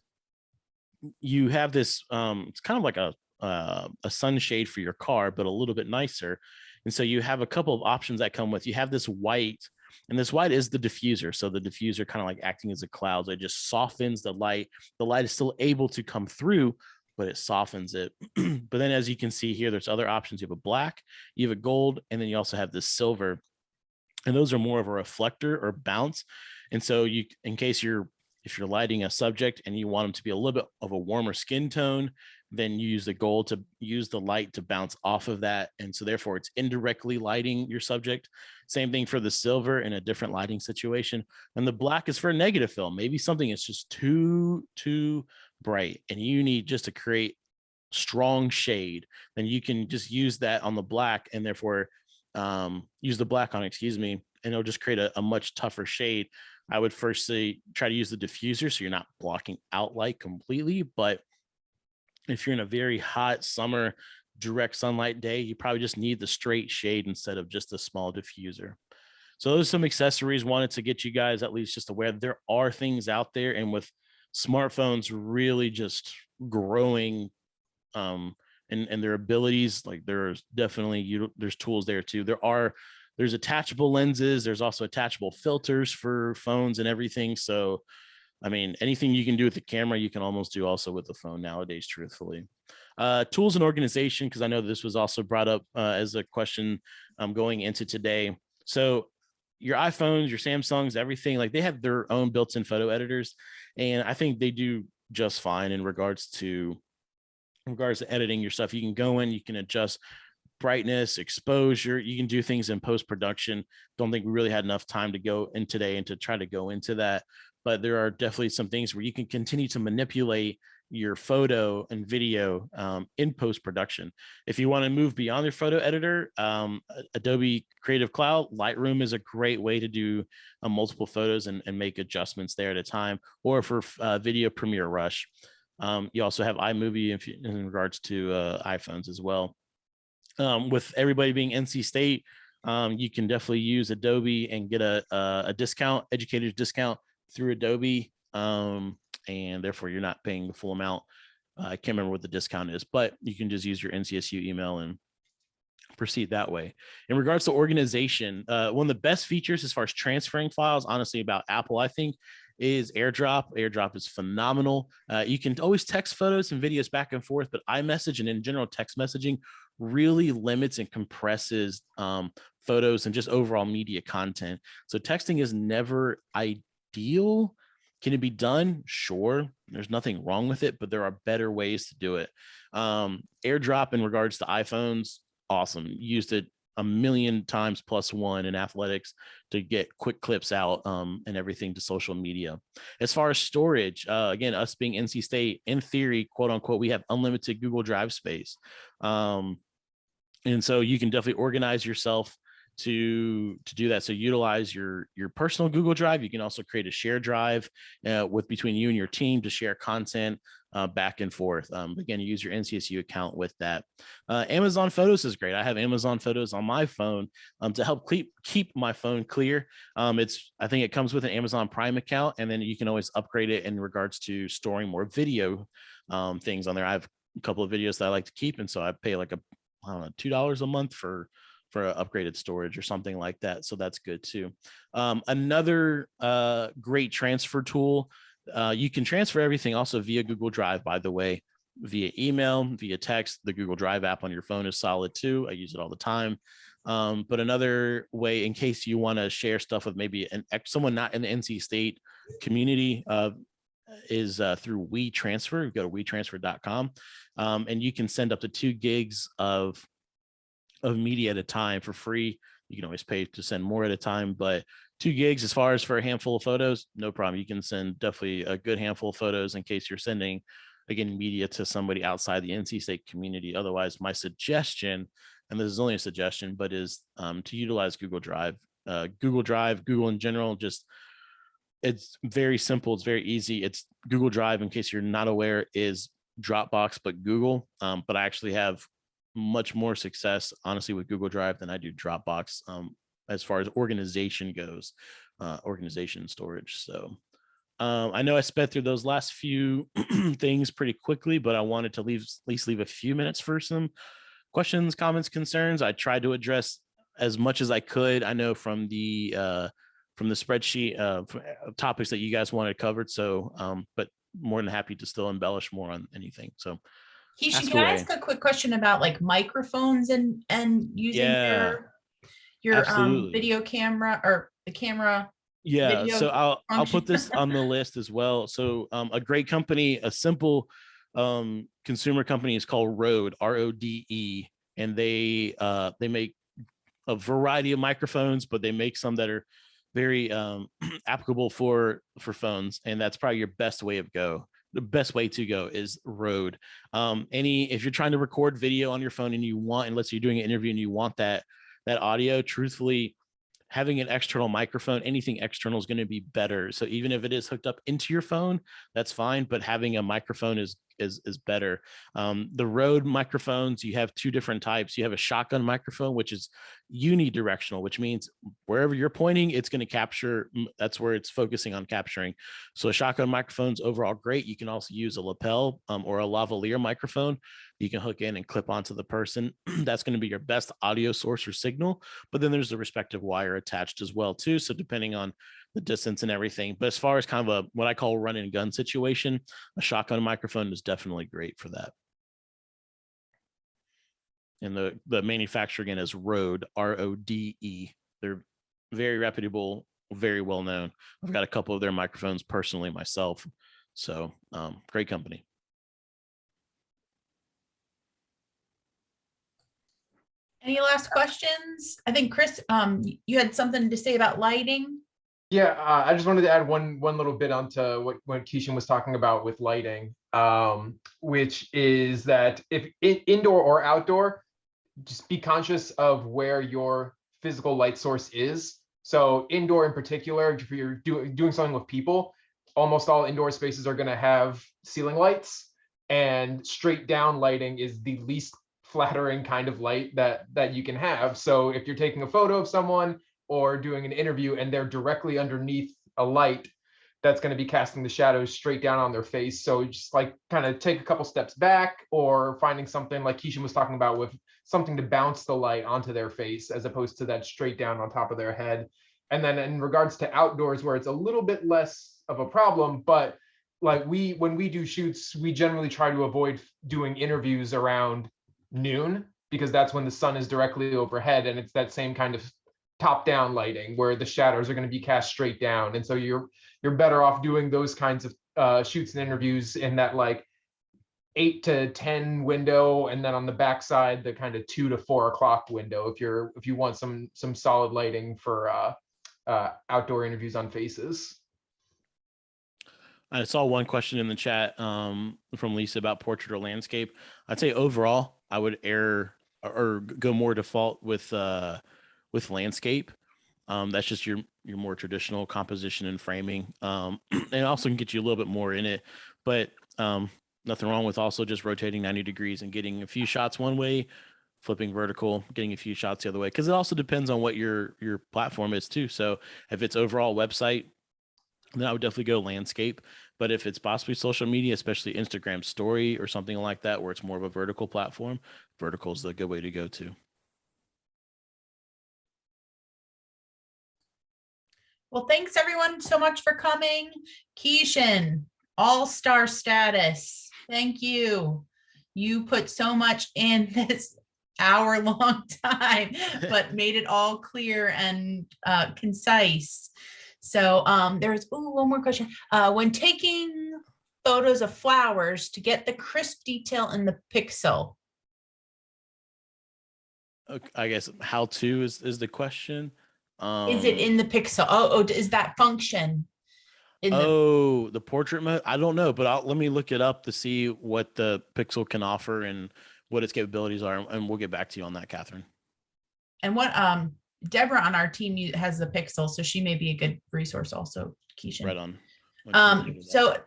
you have this, it's kind of like a sunshade for your car, but a little bit nicer. And so you have a couple of options that come with. You have this white, and this white is the diffuser. So the diffuser kind of like acting as a cloud. So it just softens the light. The light is still able to come through, but it softens it. But then as you can see here, there's other options. You have a black, you have a gold, and then you also have this silver. And those are more of a reflector or bounce. And so if you're lighting a subject and you want them to be a little bit of a warmer skin tone, then you use the gold to use the light to bounce off of that. And so therefore it's indirectly lighting your subject. Same thing for the silver in a different lighting situation. And the black is for a negative film. Maybe something is just too bright and you need just to create strong shade. Then you can just use that on the black, and therefore use the black on, and it'll just create a much tougher shade. I would first say try to use the diffuser so you're not blocking out light completely. But if you're in a very hot summer direct sunlight day, you probably just need the straight shade instead of just a small diffuser. So those are some accessories. Wanted to get you guys at least just aware that there are things out there, and with smartphones really just growing and their abilities, like there's definitely there's tools there too. There's attachable lenses. There's also attachable filters for phones and everything. So, I mean, anything you can do with the camera, you can almost do also with the phone nowadays, truthfully. Tools and organization, because I know this was also brought up as a question going into today. So your iPhones, your Samsungs, everything, like they have their own built-in photo editors. And I think they do just fine in regards to editing your stuff. You can go in, you can adjust brightness, exposure, you can do things in post-production. Don't think we really had enough time to go in today and to try to go into that, but there are definitely some things where you can continue to manipulate your photo and video in post-production. If you want to move beyond your photo editor, Adobe Creative Cloud, Lightroom is a great way to do multiple photos and make adjustments there at a time, or for video, Premiere Rush. You also have iMovie in regards to iPhones as well. With everybody being NC State, you can definitely use Adobe and get a discount, educator's discount through Adobe. And therefore you're not paying the full amount. I can't remember what the discount is, but you can just use your NCSU email and proceed that way. In regards to organization, one of the best features as far as transferring files, honestly, about Apple, I think, is AirDrop. AirDrop is phenomenal. You can always text photos and videos back and forth, but iMessage and in general text messaging really limits and compresses photos and just overall media content. So texting is never ideal. Can it be done? Sure. There's nothing wrong with it, but there are better ways to do it. AirDrop in regards to iPhones, awesome. Used it a million times plus one in athletics to get quick clips out and everything to social media. As far as storage, again, us being NC State, in theory, quote unquote, we have unlimited Google Drive space. And so you can definitely organize yourself to do that. So utilize your personal Google Drive. You can also create a shared drive with between you and your team to share content back and forth. Again, you use your NCSU account with that. Amazon Photos is great. I have Amazon Photos on my phone to help keep my phone clear. I think it comes with an Amazon Prime account, and then you can always upgrade it in regards to storing more video things on there. I have a couple of videos that I like to keep, and so I pay like I don't know, $2 a month for upgraded storage or something like that. So that's good too. Another great transfer tool. You can transfer everything also via Google Drive, by the way, via email, via text. The Google Drive app on your phone is solid too. I use it all the time. But another way, in case you want to share stuff with maybe someone not in the NC State community, is through WeTransfer. You go to WeTransfer.com, and you can send up to 2 gigs of media at a time for free. You can always pay to send more at a time, but 2 gigs as far as for a handful of photos, no problem. You can send definitely a good handful of photos in case you're sending, again, media to somebody outside the NC State community. Otherwise, my suggestion, and this is only a suggestion, but is to utilize Google Drive. Google in general, it's very simple. It's very easy. It's Google Drive, in case you're not aware, is Dropbox, but Google. But I actually have much more success, honestly, with Google Drive than I do Dropbox as far as organization goes, organization storage. So I know I sped through those last few things pretty quickly, but I wanted to at least leave a few minutes for some questions, comments, concerns. I tried to address as much as I could. I know from the spreadsheet topics that you guys wanted covered. So, but more than happy to still embellish more on anything. So Keisha, can I ask a quick question about like microphones and using your video camera or the camera? Yeah, so I'll put this on the list as well. So a great company, a simple consumer company is called Rode, RODE, and they make a variety of microphones, but they make some that are very applicable for phones, and that's probably your best way of go. The best way to go is Rode. If you're trying to record video on your phone and let's say you're doing an interview and you want that audio, truthfully, having an external microphone, anything external is going to be better. So even if it is hooked up into your phone, that's fine. But having a microphone is better. The Rode microphones, you have 2 different types. You have a shotgun microphone, which is unidirectional, which means wherever you're pointing, it's going to capture. That's where it's focusing on capturing. So a shotgun microphone's overall great. You can also use a lapel or a lavalier microphone. You can hook in and clip onto the person. That's going to be your best audio source or signal. But then there's the respective wire attached as well too. So depending on the distance and everything. But as far as kind of what I call run and gun situation, a shotgun microphone is definitely great for that. And the manufacturer again is Rode, RODE. They're very reputable, very well known. I've got a couple of their microphones personally myself. So great company. Any last questions? I think Chris, you had something to say about lighting. Yeah, I just wanted to add one little bit onto what Keishan was talking about with lighting. which is that if indoor or outdoor, just be conscious of where your physical light source is. So indoor in particular, if you're doing something with people, almost all indoor spaces are going to have ceiling lights, and straight down lighting is the least flattering kind of light that you can have. So if you're taking a photo of someone or doing an interview and they're directly underneath a light, that's going to be casting the shadows straight down on their face. So just like kind of take a couple steps back, or finding something like Keishan was talking about, with something to bounce the light onto their face as opposed to that straight down on top of their head. And then in regards to outdoors, where it's a little bit less of a problem, but like when we do shoots, we generally try to avoid doing interviews around noon, because that's when the sun is directly overhead, and it's that same kind of top down lighting where the shadows are going to be cast straight down. And so you're better off doing those kinds of shoots and interviews in that like 8 to 10 window, and then on the backside the kind of 2 to 4 o'clock window if you want some solid lighting for outdoor interviews on faces. I saw one question in the chat from Lisa about portrait or landscape. I'd say overall, I would err or go more default with landscape. That's just your more traditional composition and framing. And it also can get you a little bit more in it, but nothing wrong with also just rotating 90 degrees and getting a few shots one way, flipping vertical, getting a few shots the other way. Because it also depends on what your platform is too. So if it's overall website, then I would definitely go landscape. But if it's possibly social media, especially Instagram story or something like that, where it's more of a vertical platform, vertical is the good way to go to. Well, thanks everyone so much for coming. Keishan, all-star status. Thank you. You put so much in this hour-long time, but made it all clear and concise. So there's one more question. When taking photos of flowers, to get the crisp detail in the pixel. I guess how to is the question. Is it in the pixel? Oh, is that function? The portrait mode? I don't know, but let me look it up to see what the Pixel can offer and what its capabilities are, and we'll get back to you on that, Catherine. And what Deborah on our team has the Pixel, so she may be a good resource also, Keishan. Right on. So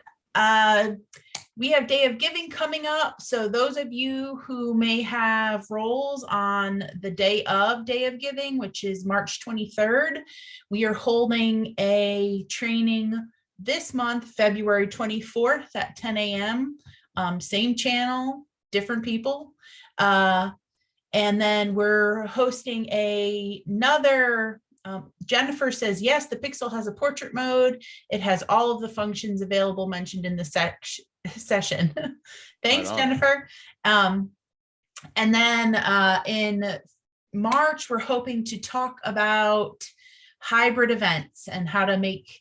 we have Day of Giving coming up. So those of you who may have roles on the day of Giving, which is March 23rd, we are holding a training this month, February 24th at 10 a.m. Same channel, different people. And then we're hosting another, Jennifer says, yes, the Pixel has a portrait mode. It has all of the functions available mentioned in the session. Thanks, Jennifer. And then in March, we're hoping to talk about hybrid events and how to make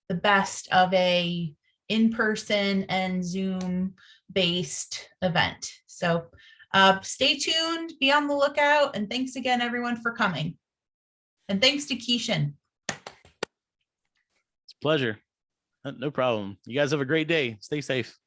the best of a in-person and Zoom-based event. So stay tuned, be on the lookout, and thanks again, everyone, for coming. And thanks to Keishan. It's a pleasure. No problem. You guys have a great day. Stay safe.